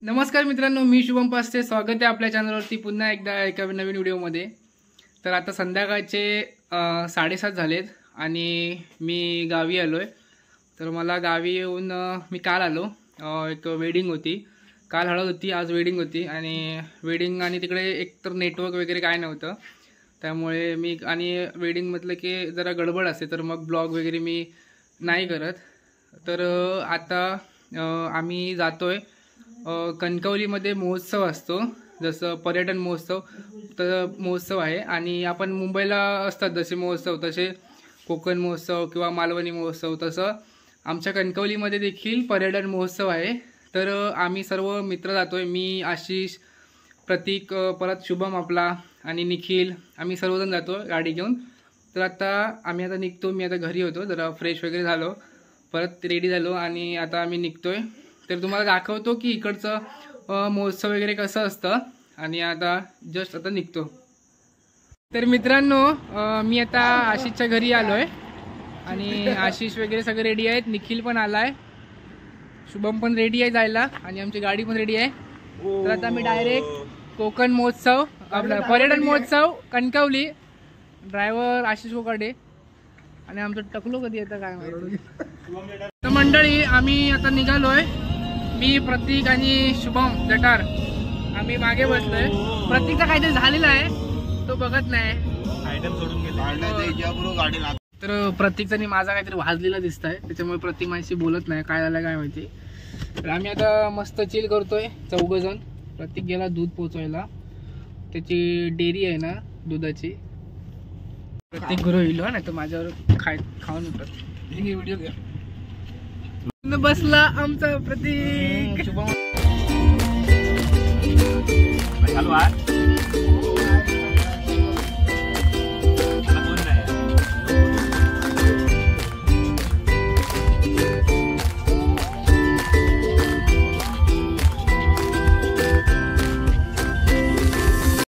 नमस्कार मित्रांनो, मी शुभम पास्ते. स्वागत आहे आपल्या चॅनलवरती पुन्हा एकदा एका नवीन व्हिडिओमध्ये. तर आता संध्याकाळचे 7:30 झालेत आणि मी गावी आलो आहे. तर मला गावी येऊन मी काल आलो. एक वेडिंग होती, काल हळद होती, आज वेडिंग होती. आणि वेडिंग आणि तिकडे एकतर नेटवर्क वगैरे काय नव्हतं, त्यामुळे मी आणि वेडिंग म्हटलं की जरा गडबड असते, तर मग ब्लॉग वगैरे मी नाही करत. तर आता आम्ही जातोय. कणकवलीमध्ये महोत्सव असतो, जसं पर्यटन महोत्सव तर महोत्सव आहे. आणि आपण मुंबईला असतात जसे महोत्सव, तसे कोकण महोत्सव किंवा मालवणी महोत्सव, तसं आमच्या कणकवलीमध्ये देखील पर्यटन महोत्सव आहे. तर आम्ही सर्व मित्र जातोय. मी, आशिष, प्रतीक, परत शुभम आपला आणि निखिल, आम्ही सर्वजण जातो गाडी घेऊन. तर आता आम्ही आता निघतो. मी आता घरी होतो, जरा फ्रेश वगैरे झालो, परत रेडी झालो आणि आता आम्ही निघतोय. तर तुम्हाला दाखवतो की इकडचं महोत्सव वगैरे कसं असतं. आणि आता जस्ट आता निघतो. तर मित्रांनो, मी आता आशिषच्या घरी आलो आहे आणि आशिष वगैरे सगळे रेडी आहेत. निखिल पण आला आहे, शुभम पण रेडी आहे जायला आणि आमची गाडी पण रेडी आहे. तर आता मी डायरेक्ट कोकण महोत्सव, आपला पर्यटन महोत्सव कणकवली. ड्रायव्हर आशिष कोकाटे आणि आमचं टकलो कधी येतं काय माहिती. तर मंडळी, आम्ही आता निघालोय. मी, प्रतीक आणि शुभम जटार आम्ही मागे बसलोय. प्रतीकचा काहीतरी झालेला आहे, तो बघत नाही, आयटम सोडून गेले. तर प्रतीकचा आणि माझा काहीतरी वाजलेला दिसत आहे, त्याच्यामुळे प्रतीक माझ्याशी बोलत नाही, काय झालं काय माहिती. तर आम्ही आता मस्त चिल करतोय चौघजण. प्रतीक गेला दूध पोचवायला, त्याची डेअरी आहे ना दुधाची. प्रत्येक गुरु येईल नाही तर माझ्यावर खाऊन उठत. व्हिडिओ घ्या. बसला आमचा प्रतीक. शुभम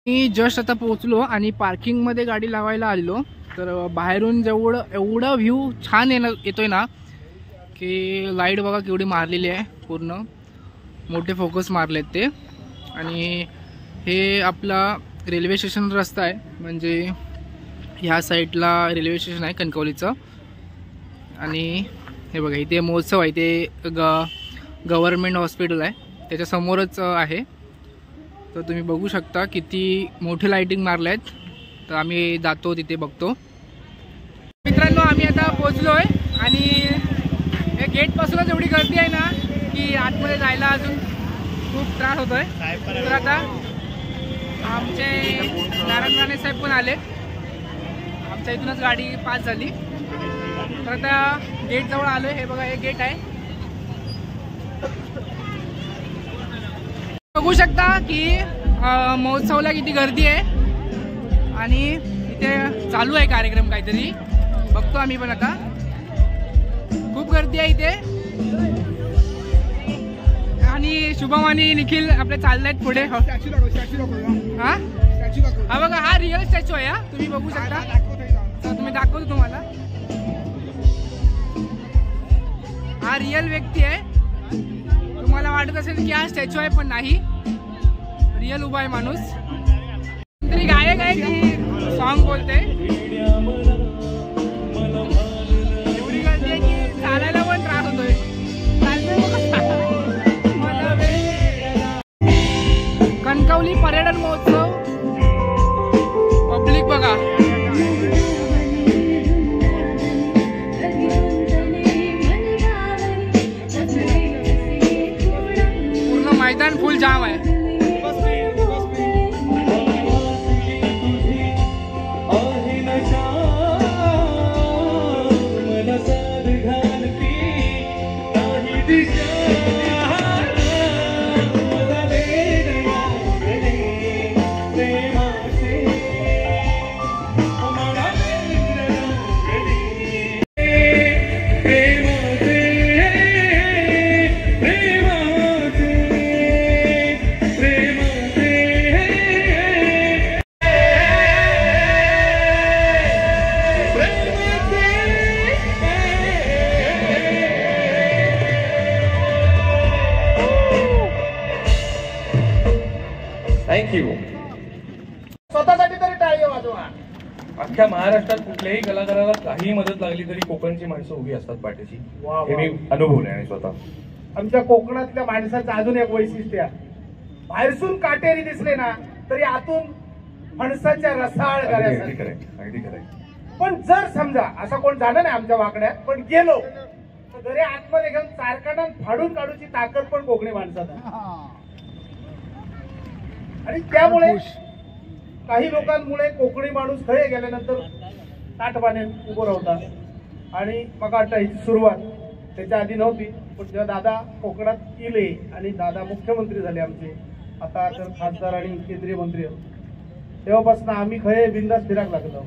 मी जस्ट आता पोहोचलो आणि पार्किंग मध्ये गाडी लावायला आलो. तर बाहेरून एवढा व्ह्यू छान येतोय ना की लाईट बघा केवढी मारलेली आहे, पूर्ण मोठे फोकस मारलेत ते. आणि हे आपला रेल्वे स्टेशन रस्ता आहे, म्हणजे ह्या साईडला रेल्वे स्टेशन आहे कणकवलीचं. आणि हे बघा इथे महोत्सव आहे, ते गव्हर्नमेंट हॉस्पिटल आहे त्याच्यासमोरच आहे. तर तुम्ही बघू शकता किती मोठी लाईटिंग मारले आहेत. तर आम्ही जातो तिथे बघतो. मित्रांनो, आम्ही आता पोचलो आहे आणि गेटपासूनच एवढी गर्दी आहे ना की आतमध्ये जायला अजून खूप त्रास होतोय. तर आता आमचे नारायण राणे साहेब पण आले, आमच्या इथूनच गाडी पास झाली. तर आता गेट जवळ आलोय. हे बघा, हे गेट आहे, बघू शकता की महोत्सवला किती गर्दी आहे. आणि इथे चालू आहे कार्यक्रम काहीतरी, बघतो आम्ही पण आता. खूप गर्दी आहे इथे. आणि शुभम आणि निखिल आपले चालले आहेत पुढे. हा बघा, हा रिअल स्टॅच्यू आहे. हा तुम्ही बघू शकता. तुम्ही दाखवतो तुम्हाला. हा रिअल व्यक्ती आहे. तुम्हाला वाटत असेल की हा स्टॅच्यू आहे, पण नाही, रिअल उभा आहे माणूस. तरी गायक आहे की सॉन्ग बोलते. एवढी गर्दी आहे की चालायला पण त्रास होतोय. कणकवली पर्यटन महोत्सव, पब्लिक बघा. पूर्ण मैदान फुल जाम आहे. थँक्यू. स्वतःसाठी तरी टाळी वाजवा. अख्ख्या महाराष्ट्रात कुठल्याही कलाकाराला काही मदत लागली तरी कोकणची माणसं उभी असतात पाठीशी. हे मी अनुभवलंय आणि स्वतः. आमच्या कोकणातल्या माणसाचं अजून एक वैशिष्ट्य आहे, बाहेरसून काटेरी दिसले ना तरी आतून फणसाच्या रसाळ अगदी खरंय, अगदी खरंय. पण जर समजा असं कोण झालं नाही आमच्या वाकड्यात, पण गेलो तर घरी आतमध्ये घेऊन चारकाना फाडून काढूची ताकद पण कोकणी माणसात आहे. आणि त्यामुळे काही लोकांमुळे कोकणी माणूस खळे गेल्यानंतर ताट पाण्यात उभं राहतात. आणि मग आता ही सुरुवात त्याच्या आधी नव्हती, पण जेव्हा दादा कोकणात गेले आणि दादा मुख्यमंत्री झाले आमचे, आता तर खासदार आणि केंद्रीय मंत्री, तेव्हापासून आम्ही खळे बिंदास फिरायला लागलो.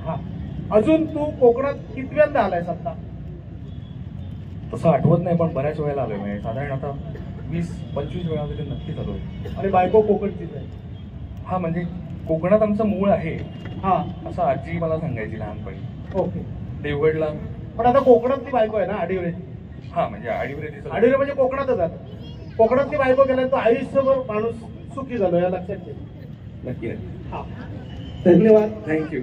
हा, अजून तू कोकणात कितव्यांदा आलायस आता? तसं आठवत नाही, पण बऱ्याच वेळेला आलोय. म्हणजे साधारण आता 20-25 वेळा तरी नक्कीच आलोय. आणि बायको कोकणचीच आहे? हा, म्हणजे कोकणात आमचं मूळ आहे. हा, असं आजी मला सांगायची लहानपणी. ओके. देवगडला. पण आता कोकणातली बायको आहे ना आडिवऱ्याची? हा, म्हणजे आडिवरे. आडिवरे म्हणजे कोकणातच आता. कोकणातली बायको गेल्यावर तो आयुष्यभर माणूस सुखी झालो, या लक्षात ठेव. नक्की. हा, धन्यवाद. थँक्यू.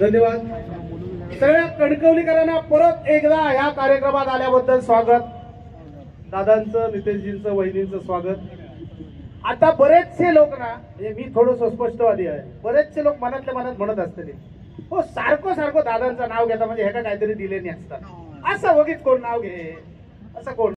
धन्यवाद. सगळ्या कणकवलीकरांना परत एकदा या कार्यक्रमात आल्याबद्दल स्वागत. दादांचं, नितेशजींचं, वहिनींचं स्वागत. आता बरेचसे लोक ना, मी थोडं स्पष्टवादी आहे, बरेचसे लोक मनातल्या मनात म्हणत असतील, हो सारखं दादांचं नाव घेता म्हणजे ह्याला काहीतरी दिले नाही असतात. असं बघित कोण नाव घे, असं कोण?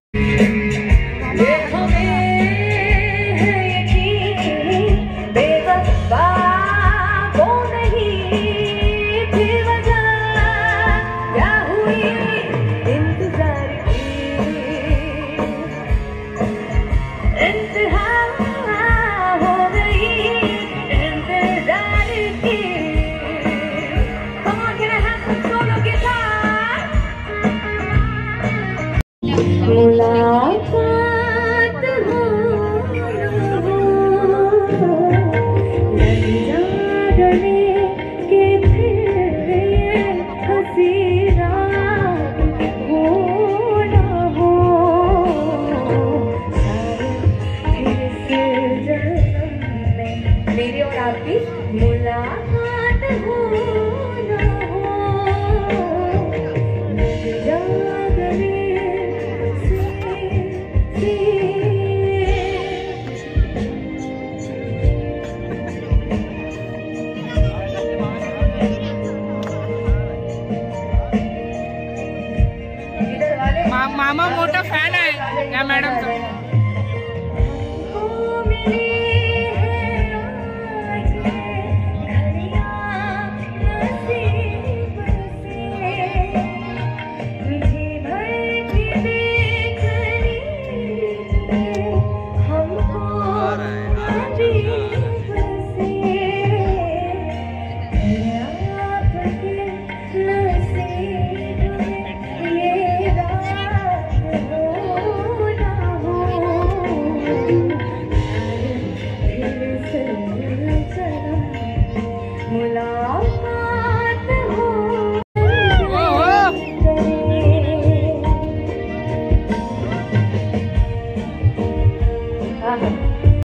मामा मोठा फॅन आहे या मॅडमचा.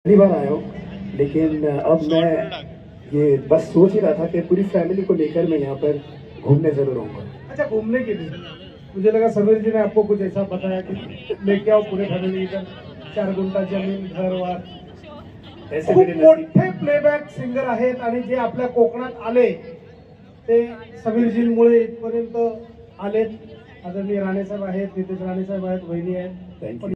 पहली बार आया हूँ, लेकिन अब मैं ये बस सोच ही रहा था कि पूरी फैमिली को लेकर मैं यहाँ पर घूमने जरूर आऊँगा. अच्छा, घूमने के लिए? मुझे लगा समीर जी ने आपको कुछ ऐसा बताया कि लेके आओ पूरे फैमिली इधर, 4 गुंठा जमीन, घर वार. खूप मोठे प्लेबॅक सिंगर आहेत आणि जे आपल्या कोकणात आले ते समीरजींमुळे इथपर्यंत आलेत. आदरणीय राणेसाहेब आहेत, नितेश राणेसाहेब आहेत, वहिनी आहेत.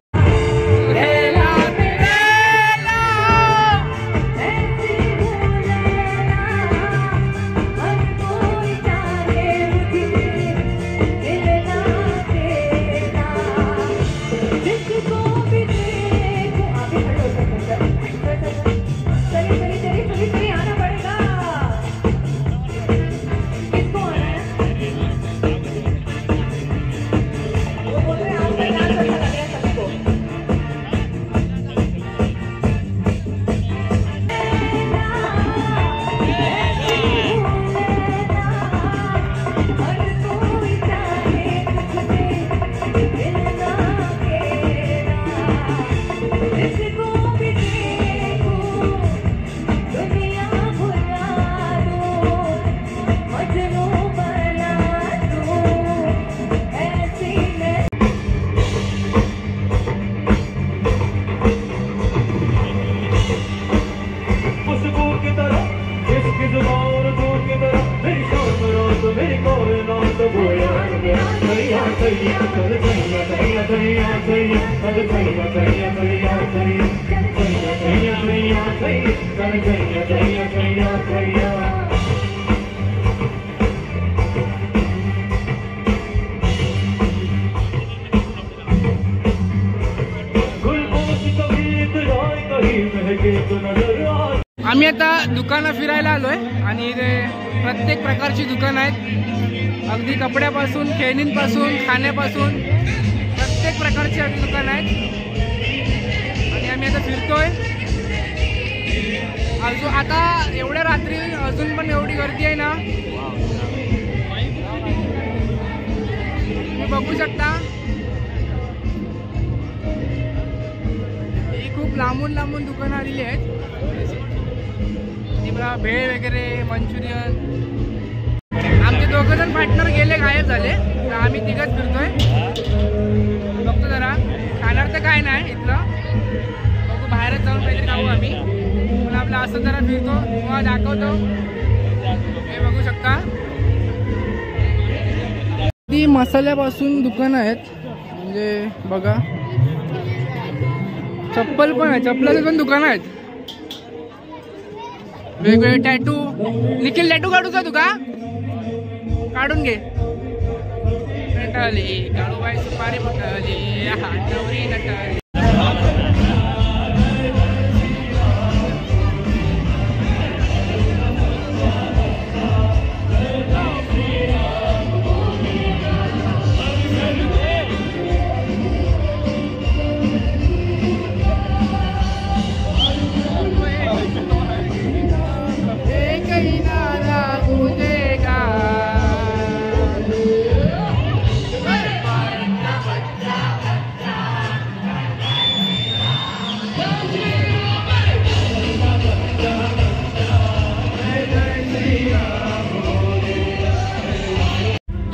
आम्ही आता दुकानं फिरायला आलोय आणि इथे प्रत्येक प्रकारची दुकानं आहेत, अगदी कपड्यापासून खेळणींपासून खाण्यापासून प्रत्येक प्रकारची दुकानं आहेत आणि आम्ही आता फिरतोय. अजून आता एवढ्या रात्री अजून पण एवढी गर्दी आहे ना, तुम्ही बघू शकता. ही खूप लांबून लांबून दुकानं आलेली आहेत. भेळ वगैरे मंचुरियन. आमचे दोघं जण पार्टनर गेले, गायब झाले, तर आम्ही तिघच फिरतोय. बघतो जरा खाणार तर काय नाही इथलं, बघू बाहेरच जाऊन काहीतरी खाऊ आम्ही. पण आपलं असं जरा फिरतो किंवा दाखवतो. हे बघू शकता ती मसाल्यापासून दुकानं आहेत, म्हणजे बघा चप्पल पण आहे, चप्पलाचे पण दुकानं आहेत. वेगवेगळे टॅटू. निखिल टॅटू काढूचा तुका काढून घे. नटाली काळूबाई सुपारी फुटली हातवरी नटाली.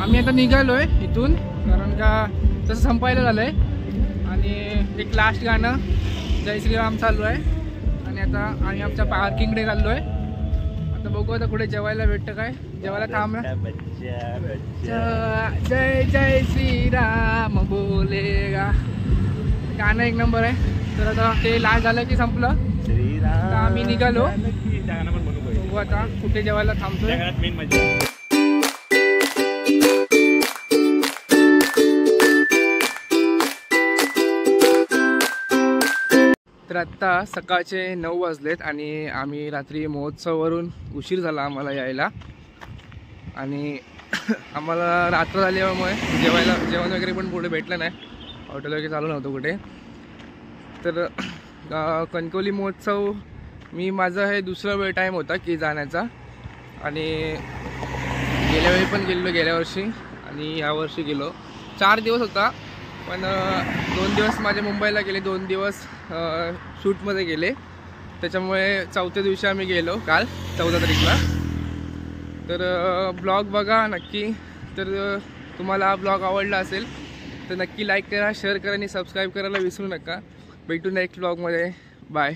आम्ही आता निघालोय इथून, कारण का तसं संपायला झालंय. आणि एक लास्ट गाणं जय श्रीराम चालू आहे. आणि आता आम्ही आमच्या पार्किंगकडे चाललोय. आता बघू आता कुठे जेवायला भेटतं काय. जेवायला थांब. जय जय श्रीराम बोलेगा गाणं एक नंबर आहे. तर आता ते लास्ट झालं की संपलं. आता आम्ही निघालो. बघू आता कुठे जेवायला थांबतोय. तर आत्ता सकाळचे 9 वाजलेत आणि आम्ही रात्री महोत्सवावरून उशीर झाला आम्हाला यायला. आणि आम्हाला रात्र झाल्यामुळे जेवण वगैरे पण पुढे भेटलं नाही, हॉटेल वगैरे चालू नव्हतं कुठे. तर कणकवली महोत्सव माझा हे दुसरा टाईम होता की जाण्याचा. आणि गेल्या वेळी पण गेलो, गेल्या वर्षी आणि यावर्षी गेलो. 4 दिवस होता, पण 2 दिवस माझे मुंबईला गेले, 2 दिवस शूटमध्ये गेले. त्याच्यामुळे 4थ्या दिवशी आम्ही गेलो काल 14 तारीखला. तर ब्लॉग बघा नक्की. तर तुम्हाला हा ब्लॉग आवडला असेल तर नक्की लाईक करा, शेअर करा आणि सबस्क्राईब करायला विसरू नका. भेटू नेक्स्ट ब्लॉगमध्ये. बाय.